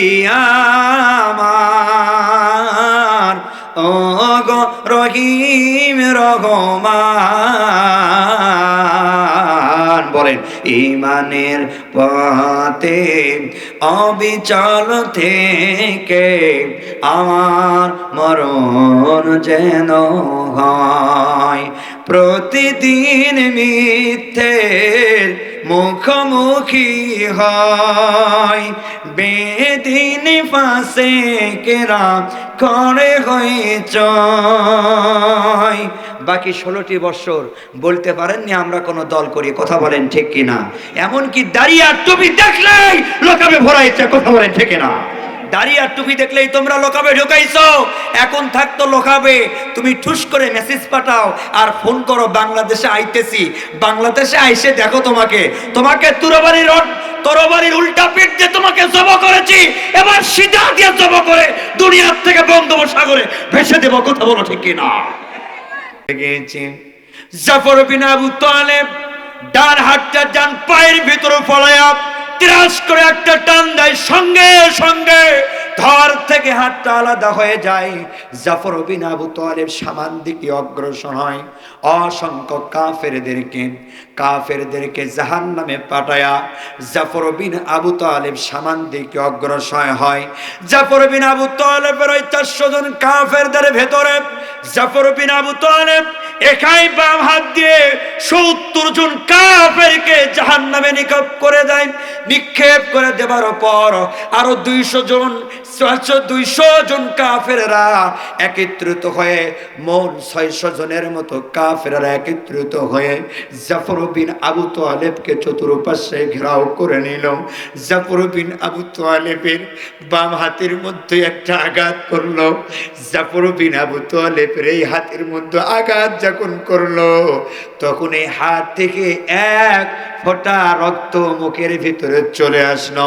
আমার, ও গো রহিম রহমান। বলেন, ঈমানের পথে অবিচল থেকে আমার মরণ যেন হয়। প্রতিদিন মিথ্যের মুখোমুখি হয়, বেদিন ফাঁসে কেরা করে হইচয়। বাকি 16টি বছর বলতে পারেননি আমরা কোনো দল করি, কথা বলেন ঠিক কিনা? এমনকি দাড়ি আর টুপি দেখলেই লোকাবে ভরাইছে, কথা বলেন ঠিক কিনা? দাড়ি আর টুপি দেখলেই তোমরা লোকাবে ঢুকাইছো। এখন থাকতো লোকাবে, তুমি ঠুস করে মেসেজ পাঠাও আর ফোন করো বাংলাদেশে আইতেছি, বাংলাদেশে আইসে দেখো তোমাকে তরবারির উল্টা পিঠ দিয়ে তোমাকে জবা করেছি, এবার সিধা দিয়ে জবা করে দুনিয়ার থেকে বঙ্গোপসাগরে ভেসে দেব, কথা বলো ঠিক কিনা? জাফর বিন আবু তালেব ডান হাতটা ডান পায়ের ভিতরে ফলায়া তিরাস করে একটা টান দেয়, সঙ্গে সঙ্গে ধর থেকে হাতটা আলাদা হয়ে যায়। জাফর বিন আবু তালেব সামান দিকে অগ্রসর হয়। অসংখ্য কাফেরদেরকে জাহান্নামে পাঠায়া জাফর বিন আবু তালেব সামান দিকে অগ্রসর হয়। জাফর বিন আবু তালেবের 400 জন কাফেরদের ভেতরে জাফর বিন আবু তালেব একাই বাম হাত দিয়ে 70 জন কাফেরকে জাহান্নামে নিক্ষেপ করে দেবার পর আরো 200 জন কাফেররা একত্রিত হয়ে, মোট 600 জনের মতো কাফেররা একত্রিত হয়ে জাফর বিন আবু তালেবকে চতুর্পাশে ঘেরাও করে নিল। জাফর বিন আবু তালেবের বাম হাতের মধ্যে একটা আঘাত করলো। জাফর বিন আবু তালেবের এই হাতের মধ্যে আঘাত যখন করলো, তখন এই হাত থেকে এক ফোঁটা রক্ত মুখের ভিতরে চলে আসলো।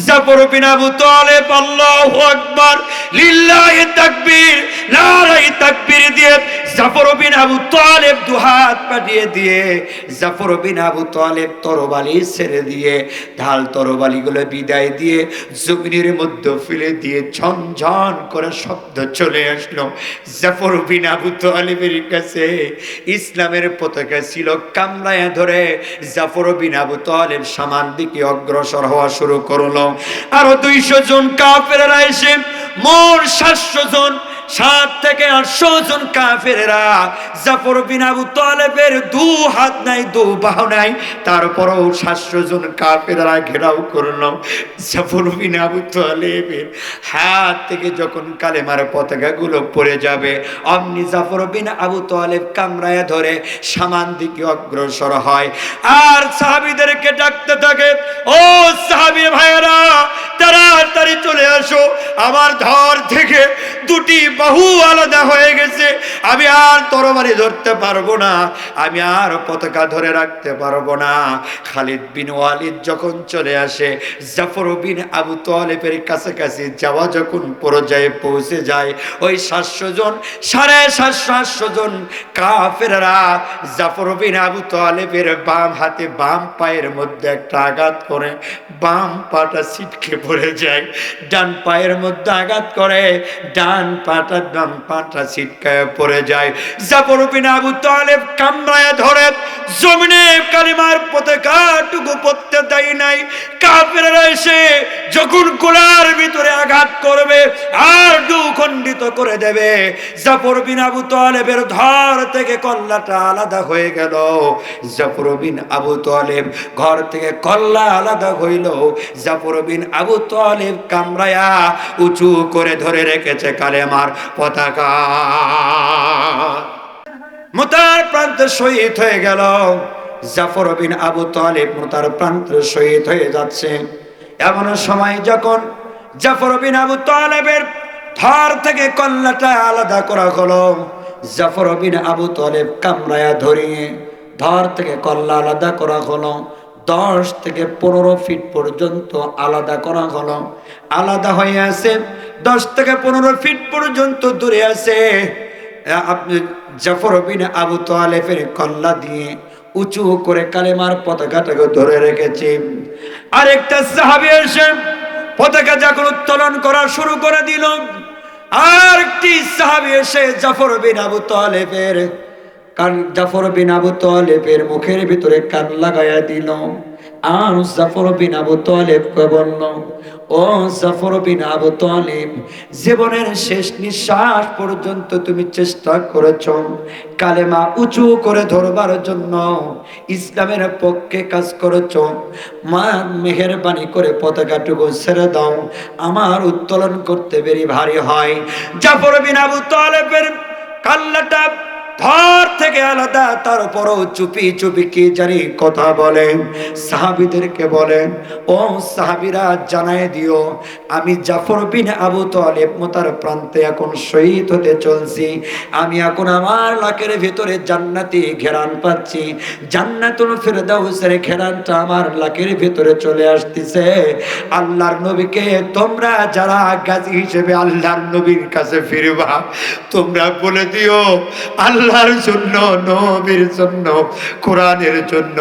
জাফর বিন আবু তালেব আল্লাহু আকবার, লিল্লাহি তাকবীর, নারায়ে তাকবীর দিয়ে জাফর বিন আবু তালেব দুহাত পাঠিয়ে দিয়ে জাফর বিন আবু তালেব তরবারি ছেড়ে দিয়ে ঢাল তরবারিগুলো বিদায় দিয়ে জমিনের মধ্যে ফেলে দিয়ে ঝনঝন করে শব্দ চলে আসলো। জাফর বিন আবু তালেবের কাছে ইসলামের পতাকা ছিল, কামড়ায় ধরে জাফর বিন আবু তালেব সামান দিকে অগ্রসর হওয়া শুরু করলো। আরো 200 জন কাফেররা এসে মোট 700 জন, 7 থেকে 800 জন কাফেররা জাফর বিন আবু তালেবের 2 হাত নাই, 2 বাহু নাই, তারপরেও 700 জন কাফেররা ঘেরাও করলো। জাফর বিন আবু তালেবের হাত থেকে যখন কালেমার পতাকাগুলো পড়ে যাবে, অমনি জাফর বিন আবু তালেব কামড়ায় ধরে সামান দিকে অগ্রসর হয় আর সাহাবীদেরকে ডাকতে থাকে, ও সাহাবী ভাইয়েরা, তাড়াতাড়ি চলে আসো, আমার ধর থেকে 2টি বাহু আলাদা হয়ে গেছে, আমি আর তরবারি ধরতে পারবো না, আমি আর পতাকা ধরে রাখতে পারবো না। খালিদ বিন ওয়ালিদ যখন চলে আসে, জাফর বিন আবু তালেবের কাছাকাছি যাওয়া যখন পর্যায়ে পৌঁছে যায়, ওই 700 জন, 750 জন কাফেররা জাফর বিন আবু তালেবের বাম হাতে বাম পায়ের মধ্যে একটা আঘাত করে বাম পাটা ছিটকে পড়ে যায়, ডান পায়ের মধ্যে আঘাত করে ডান পাটা ছিটকায় পড়ে যায়। জাফর বিন আবু তালেব কামড়ায় ধরে জমিনে কালিমার পতাকাটুকু পড়তে দেয় নাই। কাফেররা এসে যখন গোলার ভিতরে আঘাত করবে আর দুখণ্ডিত করে দেবে, জাফর বিন আবু তালেবের ধর থেকে কল্লাটা আলাদা হয়ে গেল। জাফর বিন আবু তালেব ঘর থেকে কল্লা আলাদা হইল। জাফর বিন আবু তালেব কামড়ায়া উঁচু করে ধরে রেখেছে কালেমার পতাকা। মুতার প্রান্তে শহীদ হয়ে গেল। জাফর বিন আবু তালেব মুতার প্রান্তে শহীদ হয়ে যাচ্ছে। এমন সময় যখন জাফর বিন আবু তালেবের ধর থেকে কল্লাটা আলাদা করা হলো, জাফর বিন আবু তালেব কামড়ায়া ধরিয়ে ধর থেকে কল্লা আলাদা করা হলো। 10 থেকে 15 ফিট পর্যন্ত আলাদা করা হলো। আলাদা হয়ে আছে, 10 থেকে 15 ফিট পর্যন্ত দূরে আছে। আপনি জাফর বিন আবু তালেবের কল্লা দিয়ে উঁচু করে কালেমার পতাকাটাকে ধরে রেখেছে। আরেকটা সাহাবী এসে পতাকা যখন উত্তোলন করা শুরু করে দিল, আর একটি সাহাবী এসে জাফর বিন আবু তালেবের জাফর বিন আবু তালেবের মুখের ভিতরে কান লাগাইয়া দিল। আর জাফর বিন আবু তালেবকে বলল, ও জাফর বিন আবু তালেব, জীবনের শেষ নিঃশ্বাস পর্যন্ত তুমি চেষ্টা করেছ কালেমা উঁচু করে ধরবার জন্য, ইসলামের পক্ষে কাজ করেছ। মা মেহেরবানি করে পতাকাটুকু ছেড়ে দাও, আমার উত্তোলন করতে বেরি ভারী হয়। জাফর বিন আবু তালেবের কাল্লাটা ধর থেকে আলাদা, তারপরও চুপি চুপি কি জানি কথা বলেন, সাহাবীদেরকে বলেন, ও সাহাবীরা জানায় দিও, আমি জাফর বিন আবু তালেব মুতার প্রান্তে এখন শহীদ হতে চলছি। আমি এখন আমার লাকের ভিতরে জান্নাতি ঘেরান পাচ্ছি, জান্নাতুল ফিরদাউসের ঘেরানটা আমার লাকের ভিতরে চলে আসতেছে। আল্লাহর নবীকে তোমরা যারা গাজী হিসেবে আল্লাহর নবীর কাছে ফিরবা, তোমরা বলে দিও আল্লাহর জন্য, নবীর জন্য, কোরআনের জন্য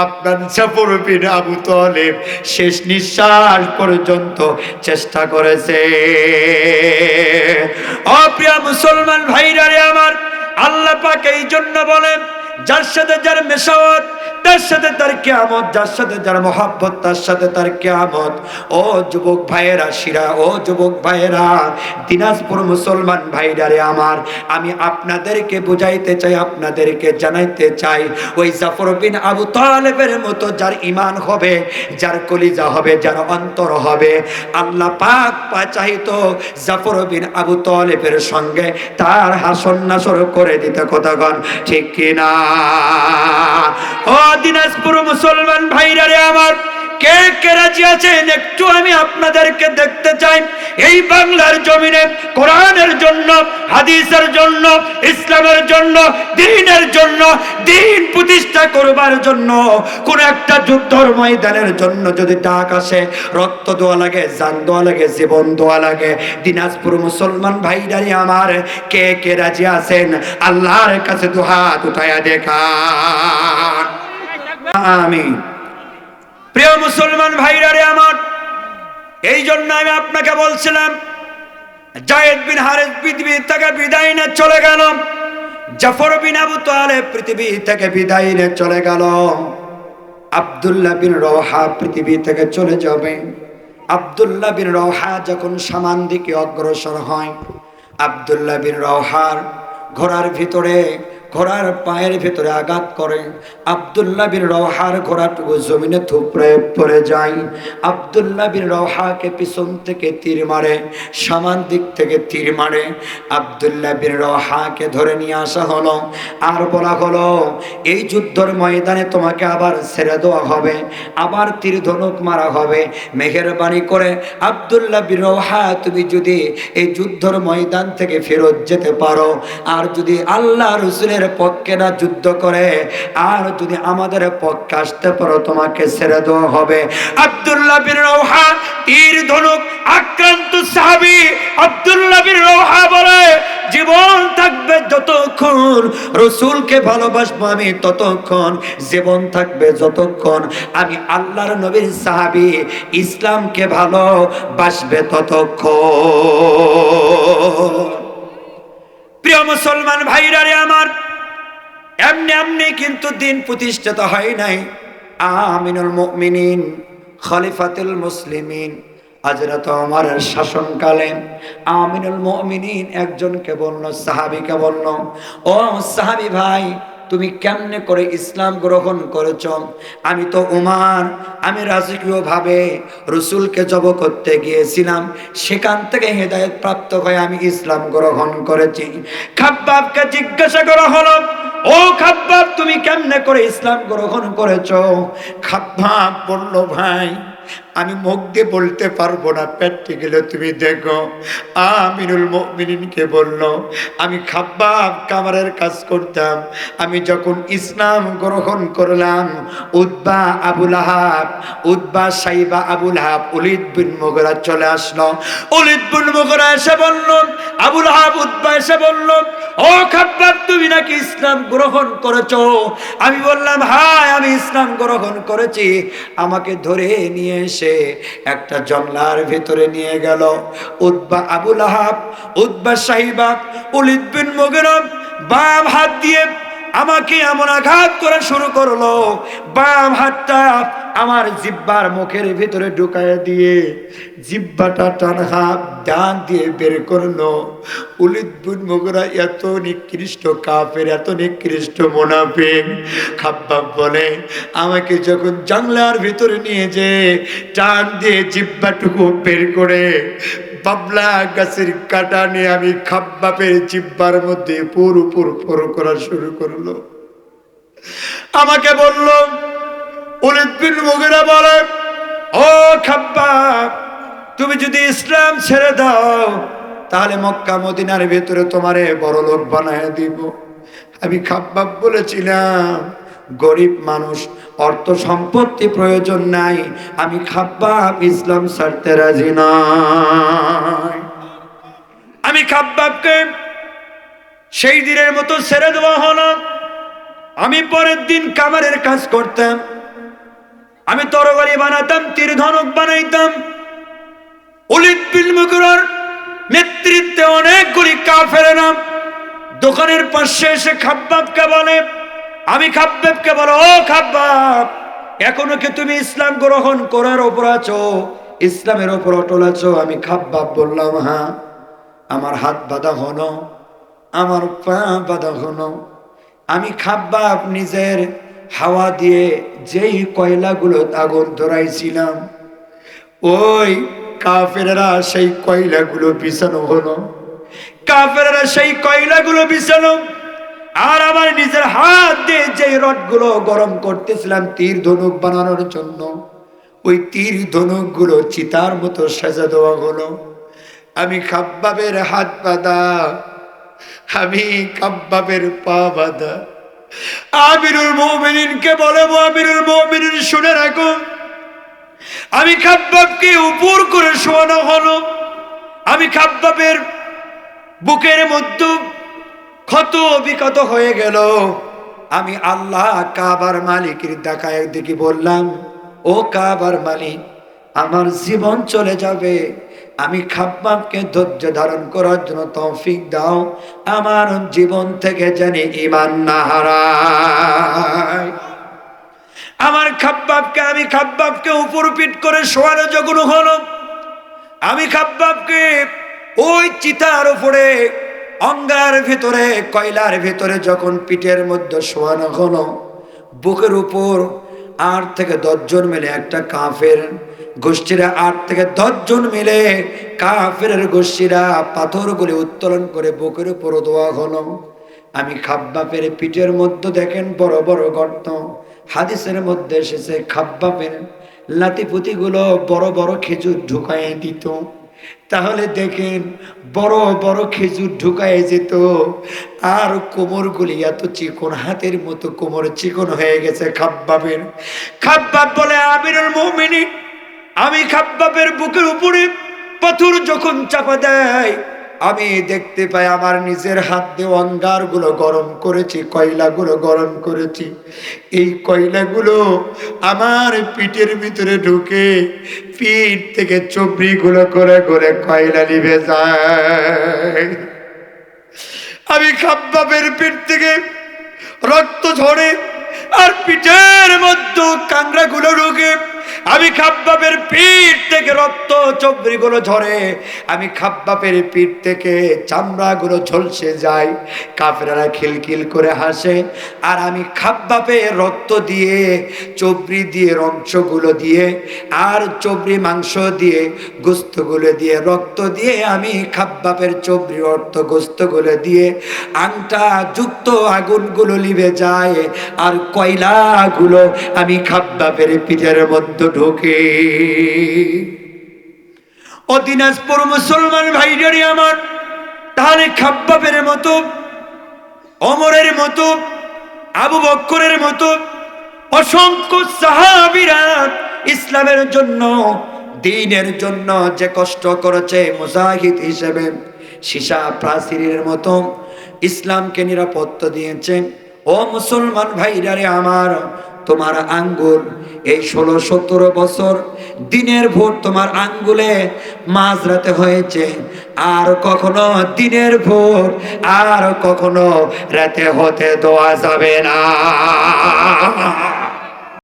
আপনার জাফর বিন আবু তালেব শেষ নিঃশ্বাস পর্যন্ত চেষ্টা করেছে। অপ্রিয় মুসলমান ভাইরা রে আমার, আল্লাহ পাক এই জন্য বলেন, যার সাথে যার মেশাওয়াত তার সাথে তার কিয়ামত, যার সাথে যার মহব্বত তার সাথে তার কিয়ামত। ও যুবক ভাইয়েরা, শিরা, ও যুবক ভাইয়েরা, দিনাজপুর মুসলমান ভাইরা রে আমার, আমি আপনাদেরকে বুঝাইতে চাই, আপনাদেরকে জানাইতে চাই, ওই জাফর বিন আবু তালেবের মতো যার ঈমান হবে, যার কলিজা হবে, যার অন্তর হবে, আল্লাহ পাক চাইতো জাফর বিন আবু তালেবের সঙ্গে তার হাসর নাসর করে দিতে। কথাগণ ঠিক কিনা? ও দিনাজপুর মুসলমান ভাইরা রে আমার, কে কে রাজি আছেন একটু আমি আপনাদেরকে দেখতে চাই। এই বাংলার জমিনে কোরআনের জন্য, হাদিসের জন্য, ইসলামের জন্য, দ্বীনের জন্য, দ্বীন প্রতিষ্ঠা করবার জন্য, কোন একটা যুদ্ধের ময়দানের জন্য যদি ডাক আসে, রক্ত দেওয়া লাগে, জান দেওয়া লাগে, জীবন দেওয়া লাগে, দিনাজপুর মুসলমান ভাইরা রে আমার, কে কে রাজি আছেন আল্লাহর কাছে দুহাত উঠায়া দেখান। আমিন। প্রিয় মুসলমান ভাইরা রে আমার, এই জন্য আমি আপনাকে বলছিলাম, যায়েদ বিন হারেস পৃথিবী থেকে বিদায় নিয়ে চলে গেল, জাফর বিন আবু তালেব পৃথিবী থেকে বিদায় নিয়ে চলে গেল, আব্দুল্লাহ বিন রওহা পৃথিবী থেকে চলে যাবে। আব্দুল্লাহ বিন রওহা যখন সামান দিকে অগ্রসর হয়, আব্দুল্লাহ বিন রওহার ঘোড়ার ভিতরে, ঘোড়ার পায়ের ভিতরে আঘাত করে। আব্দুল্লাহ বিন রওহার ঘোড়াটুকু জমিনে থুপড়ে পড়ে যায়। আব্দুল্লাহ বিন রওহাকে পিছন থেকে তীর মারে, সামান দিক থেকে তীর মারে। আব্দুল্লাহ বিন রওহাকে ধরে নিয়ে আসা হলো, আর বলা হলো, এই যুদ্ধের ময়দানে তোমাকে আবার ছেড়ে দেওয়া হবে, আবার তীর ধনুক মারা হবে। মেহেরবানি করে আব্দুল্লাহ বিন রওহা, তুমি যদি এই যুদ্ধের ময়দান থেকে ফেরত যেতে পারো, আর যদি আল্লাহ রাসূলের পক্ষে না যুদ্ধ করে, আর যদি আমাদের পক্ষে আসতে পারো, তোমাকে ছেড়ে দেওয়া হবে। আব্দুল্লাহ বিন রওহা তীর ধনুক আক্রান্ত সাহাবী। আব্দুল্লাহ বিন রওহা বলে, জীবন থাকবে যতক্ষণ রাসূলকে ভালোবাসবো আমি, ততক্ষণ জীবন থাকবে যতক্ষণ আমি আল্লাহর নবীর সাহাবী, ইসলামকে ভালোবাসবে ততক্ষণ। প্রিয় মুসলমান ভাইরা রে আমার, এমনি এমনি কিন্তু দিন প্রতিষ্ঠিত হয় নাই। আমিনুল মুমিনিন, খলিফাতুল মুসলিমিন হযরত ওমরের শাসনকালে আমিনুল মুমিনিন একজনকে বলল, সাহাবীকে বলল, ও সাহাবী ভাই, তুমি কেমনে করে ইসলাম গ্রহণ করেছ? আমি তো উমার, আমি রাজকীয়ভাবে রসুলকে জব করতে গিয়েছিলাম, সেখান থেকে হেদায়েত প্রাপ্ত হয়ে আমি ইসলাম গ্রহণ করেছি। খাব্বাবকে জিজ্ঞাসা করা হলো, ও খাব্বাব, তুমি কেমনে করে ইসলাম গ্রহণ করেছো? খাব্বাব বলল, ভাই আমি মুখ দিয়ে বলতে পারবো না, পেটে গেলে তুমি দেখো। আমিরুল মুমিনিনকে বলল, আমি খাব্বাব কামারের কাজ করতাম, আমি যখন ইসলাম গ্রহণ করলাম, Utba Abu Lahab, Utba Saiba Abu Lahab, Walid বিন মুগীরা চলে আসলো। ওলীদ বিন মুগীরা এসে বলল, আবু লাহাব উতবা এসে বলল, ও খাব্বাব তুমি নাকি ইসলাম গ্রহণ করেছো? আমি বললাম, হ্যাঁ আমি ইসলাম গ্রহণ করেছি। আমাকে ধরে নিয়ে এসে একটা জংলার ভেতরে নিয়ে গেল। Utba Abu Lahab, Utba Saiba, Walid বিন মুগীরা বাম হাত দিয়ে আমাকে এমন আঘাত করা শুরু করলো, বাম হাতটা আমার জিহ্বার মুখের ভিতরে ঢুকায় দিয়ে জিহ্বাটা টানা ডান দিয়ে বের করলো। ওলীদ বিন মুগীরা এত নিকৃষ্ট কাফের, এত নিকৃষ্ট মুনাফিক। খাব্বাব বলে, আমাকে যখন জানলার ভিতরে নিয়ে যে টান দিয়ে জিহ্বাটুকু বের করে বাবলা গাছের কাটা নিয়ে আমি খাব্বাবের জিহ্বার মধ্যে পুর করা শুরু করলো। আমাকে বলল, ওলীদ বিন মুগীরা বলে, ও খাব্বাব তুমি যদি ইসলাম ছেড়ে দাও তাহলে মক্কা মদিনার ভেতরে তোমারে বড় লোক বানায় দিব। আমি খাব্বাব বলেছিলাম, গরিব মানুষ, অর্থ সম্পত্তি প্রয়োজন নাই, আমি খাব্বাব ইসলাম ছাড়তে রাজি নই। আমি খাব্বাবকে সেই দিনের মতো ছেড়ে দেওয়া হলো। আমি পরের দিন কামারের কাজ করতাম, আমি তরবারি বানাতাম, তীর ধনুক বানাইতাম। ওলীদ বিন মুগীরার নেতৃত্বে অনেকগুলি কাফেরেরা দোকানের পাশে এসে খাব্বাবকে বলে, আমি খাব্বাবকে বলো, ও খাব্বাব এখনো কি তুমি ইসলাম গ্রহণ করার ওপর আছো, ইসলামের ওপর অটল আছো? আমি খাব্বাব বললাম, হ্যাঁ। আমার হাত বাঁধা হলো, আমার পা বাঁধা হলো। আমি খাব্বাব নিজের হাওয়া দিয়ে যেই কয়লাগুলো আগুন ধরাইছিলাম, ওই কাফেররা সেই কয়লাগুলো বিছানো হলো, কাফেররা সেই কয়লাগুলো বিছানো। আর আমার নিজের হাত দিয়ে যে রডগুলো গরম করতেছিলাম তীর ধনুক বানানোর জন্য, ওই তীর ধনুকগুলো চিতার মতো সাজা দেওয়া হলো। আমি খাব্বাবের হাত বাঁধা, আমি খাব্বাবের পা বাঁধা। আমিরুল মুমিনিনকে বলে, আমিরুল মুমিনিন শুনে রাখো, আমি খাব্বাবকে উপর করে শোয়ানো হলো। আমি খাব্বাবের বুকের মধ্যে ক্ষত বিক্ষত হয়ে গেল। আমি আল্লাহ কাবার মালিকের দেখায় দেখি বললাম, ও কাবার মালিক, আমার জীবন চলে যাবে, আমি খাব্বাবকে ধৈর্য ধারণ করার জন্য তৌফিক দাও, আমার জীবন থেকে জানি ঈমান না হারায়। আমার আমি খাব্বাবকে উপর পিঠ করে শোয়ানো যখন হলো, আমি খাব্বাবকে ওই চিতার উপরে অঙ্গার ভিতরে কয়লার ভিতরে যখন পিঠের মধ্যে শোয়ানো হলো, বুকের উপর 8 থেকে 10 জন মিলে একটা কাফের গোষ্ঠীরা, 8 থেকে 10 জন মিলে কাফের গোষ্ঠীরা পাথরগুলি উত্তোলন করে বুকের উপর দেওয়া হলো। আমি খাব্বাবের পিঠের মধ্যে দেখেন বড় বড় গর্ত। হাদিসের মধ্যে এসেছে খাব্বাবের লাতিপুতিগুলো বড় বড় খেজুর ঢুকায় দিত। তাহলে দেখেন বড় বড় খেজুর ঢুকায় যেত, আর কোমরগুলি এত চিকন, হাতের মতো কোমর চিকন হয়ে গেছে খাব্বাবের। খাব্বাব বলে, আমিরুল মুমিনিন, আমি খাব্বাবের বুকের উপরে পাথর যখন চাপা দেয়, আমি দেখতে পাই আমার নিজের হাত দিয়ে অঙ্গারগুলো গরম করেছি, কয়লাগুলো গরম করেছি। এই কয়লাগুলো আমার পিঠের ভিতরে ঢুকে পিঠ থেকে চবড়িগুলো করে করে কয়লা নিভে যায়। আমি খাব্বাবের পিঠ থেকে রক্ত ঝরে আর পিঠের মধ্যে কাংড়াগুলো ঢুকে আমি খাব্বাবের পিঠ থেকে রক্ত চবড়িগুলো ঝরে, আমি খাব্বাবের পিঠ থেকে চামড়াগুলো ঝলসে যায়, কাফেররা খিলখিল করে হাসে, আর আমি খাব্বাবের রক্ত দিয়ে, চবড়ি দিয়ে, অংশগুলো দিয়ে, আর চবড়ি মাংস দিয়ে, গোস্তগুলো দিয়ে, রক্ত দিয়ে, আমি খাব্বাবের চবড়ি রক্ত গোস্তগুলো দিয়ে আংটা যুক্ত আগুনগুলো লিভে যায়, আর কয়লাগুলো আমি খাব্বাবের পিঠের মধ্যে ঢোকে। ও দিনাজপুর মুসলমান ভাইজানি আমার, তাহলে খাব্বাবের মতো, ওমরের মতো, আবু বকরের মতো অসংখ্য সাহাবীরা ইসলামের জন্য, দ্বীনের জন্য যে কষ্ট করেছে, মুজাহিদ হিসেবে সীসা প্রাচীরের মতো ইসলামকে নিরাপত্তা দিয়েছে। ও মুসলমান ভাইরা রে আমার, তোমার আঙ্গুল এই 16-17 বছর দিনের ভোর তোমার আঙ্গুলে মাঝরাতে হয়েছে, আর কখনো দিনের ভোর আর কখনো রাতে হতে দেওয়া যাবে না।